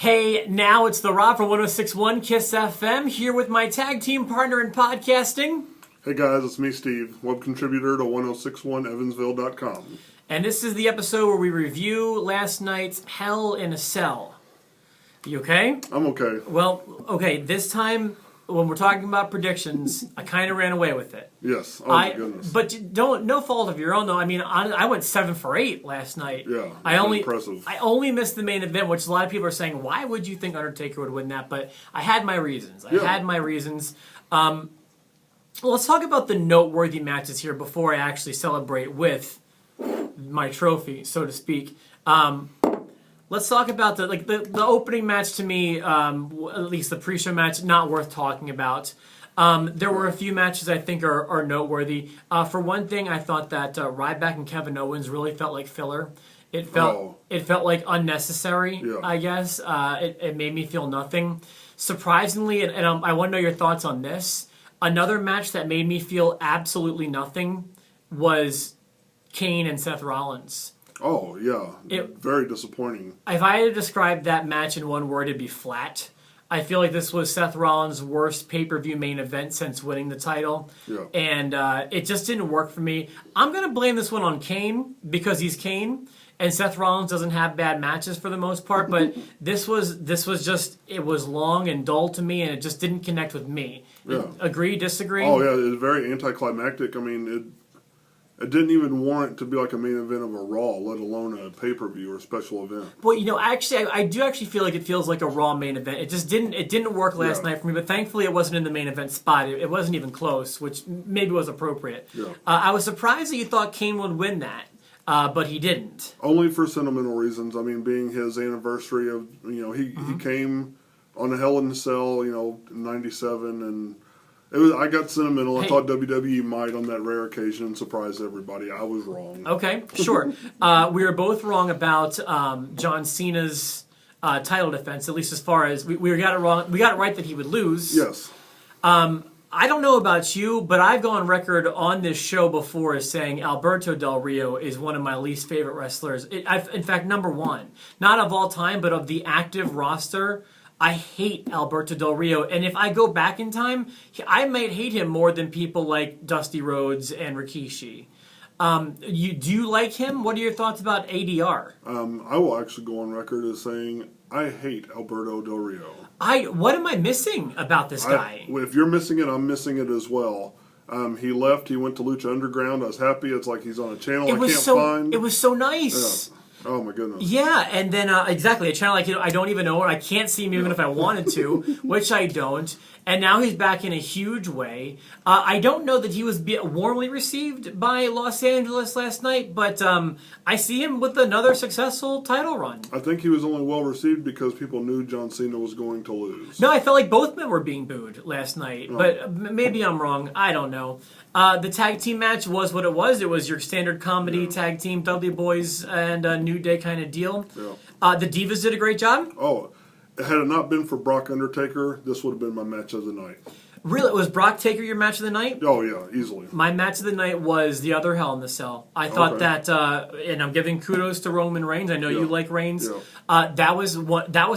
Hey, now it's the Rob from 106.1 KISS FM here with my tag team partner in podcasting. Hey guys, it's me, Steve, web contributor to 1061 evansville.com. And this is the episode where we review last night's Hell in a Cell. You okay? I'm okay. Well, okay, this time when we're talking about predictions, I kind of ran away with it. Yes, oh my goodness. But no fault of your own though. I mean, I went 7 for 8 last night. Yeah, impressive. I only missed the main event, which a lot of people are saying, why would you think Undertaker would win that? But I had my reasons. Let's talk about the noteworthy matches here before I actually celebrate with my trophy, so to speak. Let's talk about the opening match to me, at least the pre-show match, not worth talking about. There were a few matches I think are noteworthy. For one thing, I thought that Ryback and Kevin Owens really felt like filler. It felt like unnecessary, I guess. It made me feel nothing. Surprisingly, and I want to know your thoughts on this, another match that made me feel absolutely nothing was Kane and Seth Rollins. Oh, yeah. Very disappointing. If I had to describe that match in one word, it'd be flat. I feel like this was Seth Rollins' worst pay-per-view main event since winning the title. Yeah. And it just didn't work for me. I'm going to blame this one on Kane because he's Kane. And Seth Rollins doesn't have bad matches for the most part. But this was just, it was long and dull to me. And it just didn't connect with me. Yeah. Agree, disagree? Oh, yeah. It was very anticlimactic. I mean, it didn't even warrant to be like a main event of a Raw, let alone a pay-per-view or a special event. Well, actually, I do actually feel like it feels like a Raw main event. It just didn't work last night for me, but thankfully it wasn't in the main event spot. It wasn't even close, which maybe was appropriate. Yeah. I was surprised that you thought Kane would win that, but he didn't. Only for sentimental reasons. I mean, being his anniversary of, he came on a Hell in a Cell, in 97, and I got sentimental. I thought WWE might on that rare occasion surprise everybody. I was wrong. Okay, sure. We were both wrong about John Cena's title defense, at least as far as we got it wrong. We got it right that he would lose. Yes. I don't know about you, but I've gone record on this show before as saying Alberto Del Rio is one of my least favorite wrestlers. In fact, number one. Not of all time, but of the active roster. I hate Alberto Del Rio, and if I go back in time, I might hate him more than people like Dusty Rhodes and Rikishi. Do you like him? What are your thoughts about ADR? I will actually go on record as saying I hate Alberto Del Rio. What am I missing about this guy? If you're missing it, I'm missing it as well. He left. He went to Lucha Underground. I was happy. It's like he's on a channel I can't find. It was so nice. Yeah. Oh my goodness! Yeah, and then exactly a channel I don't even know, and I can't see him even if I wanted to, which I don't. And now he's back in a huge way. I don't know that he was warmly received by Los Angeles last night, but I see him with another successful title run. I think he was only well received because people knew John Cena was going to lose. No, I felt like both men were being booed last night, but maybe I'm wrong. I don't know. The tag team match was what it was. It was your standard comedy tag team, Dudley Boys and New Day kind of deal. Yeah. The Divas did a great job. Oh, had it not been for Brock Undertaker, this would have been my match of the night. Really? Was Brock Taker your match of the night? Oh, yeah, easily. My match of the night was the other Hell in the Cell. I thought that, and I'm giving kudos to Roman Reigns. I know you like Reigns. Yeah. That was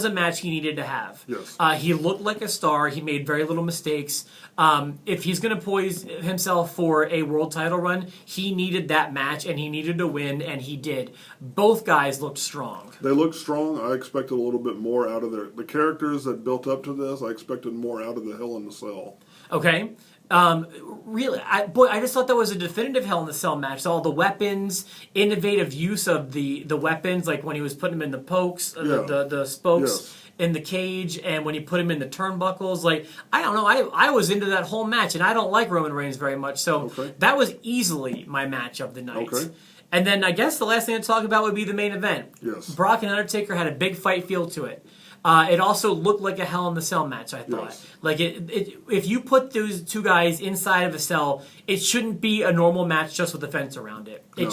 a match he needed to have. Yes. He looked like a star. He made very little mistakes. If he's going to poise himself for a world title run, he needed that match, and he needed to win, and he did. Both guys looked strong. They looked strong. I expected a little bit more out of the characters that built up to this. I expected more out of the Hell in the Cell. Okay. Really, I just thought that was a definitive Hell in the Cell match. All the weapons, innovative use of the weapons, like when he was putting them in the pokes, the spokes in the cage, and when he put him in the turnbuckles. Like, I don't know, I was into that whole match, and I don't like Roman Reigns very much, so that was easily my match of the night. Okay. And then I guess the last thing to talk about would be the main event. Yes. Brock and Undertaker had a big fight feel to it. It also looked like a Hell in the Cell match, I thought. Yes. Like, if you put those two guys inside of a cell, it shouldn't be a normal match just with a fence around it. It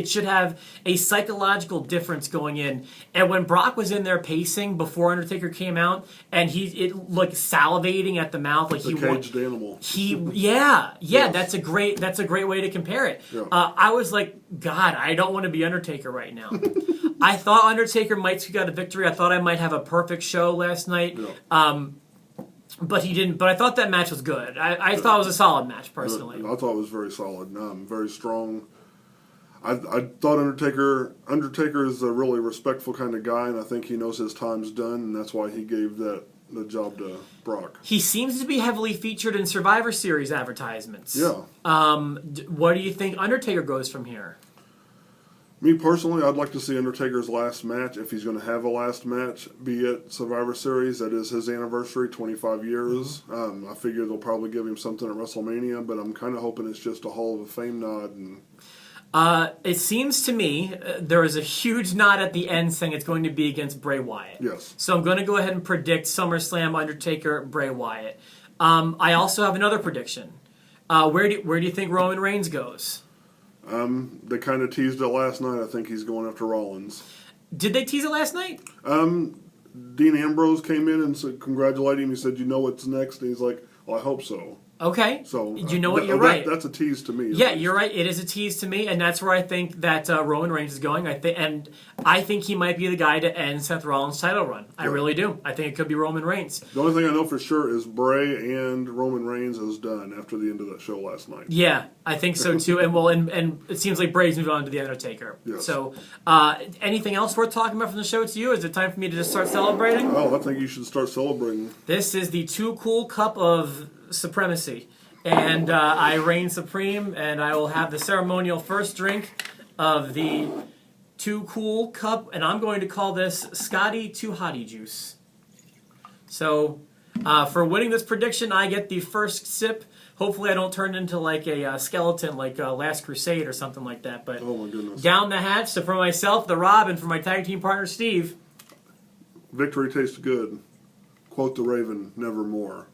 should have a psychological difference going in. And when Brock was in there pacing before Undertaker came out, and it like salivating at the mouth, like the caged animal. That's a great way to compare it. Yeah. I was like, God, I don't want to be Undertaker right now. I thought Undertaker might squeak out a victory. I thought I might have a perfect show last night. Yeah. But he didn't. But I thought that match was good. I thought it was a solid match, personally. I thought it was very solid. Very strong. I thought Undertaker is a really respectful kind of guy, and I think he knows his time's done, and that's why he gave the job to Brock. He seems to be heavily featured in Survivor Series advertisements. Yeah. What do you think Undertaker goes from here? Me personally, I'd like to see Undertaker's last match, if he's going to have a last match, be at Survivor Series. That is his anniversary, 25 years. I figure they'll probably give him something at WrestleMania, but I'm kind of hoping it's just a Hall of Fame nod. And it seems to me there is a huge nod at the end saying it's going to be against Bray Wyatt. Yes. So I'm going to go ahead and predict SummerSlam Undertaker Bray Wyatt. I also have another prediction. Where do you think Roman Reigns goes? They kind of teased it last night. I think he's going after Rollins. Did they tease it last night? Dean Ambrose came in and said, congratulated him. He said, "You know what's next?" And he's like, "Well, I hope so." Okay. So you know what? You're right. That's a tease to me. Yeah, you're right. It is a tease to me, and that's where I think that Roman Reigns is going. I think he might be the guy to end Seth Rollins' title run. I really do. I think it could be Roman Reigns. The only thing I know for sure is Bray and Roman Reigns is done after the end of that show last night. Yeah, I think so too. And it seems like Bray's moved on to the Undertaker. Yes. So, anything else worth talking about from the show to you? Is it time for me to just start celebrating? Oh, I think you should start celebrating. This is the Too Cool Cup of Supremacy. And I reign supreme, and I will have the ceremonial first drink of the Too Cool Cup, and I'm going to call this Scotty Too Hottie Juice. So, for winning this prediction, I get the first sip. Hopefully I don't turn into like a skeleton like Last Crusade or something like that. But oh my goodness. Down the hatch. So for myself, the Rob, and for my tag team partner, Steve. Victory tastes good. Quote the Raven, nevermore.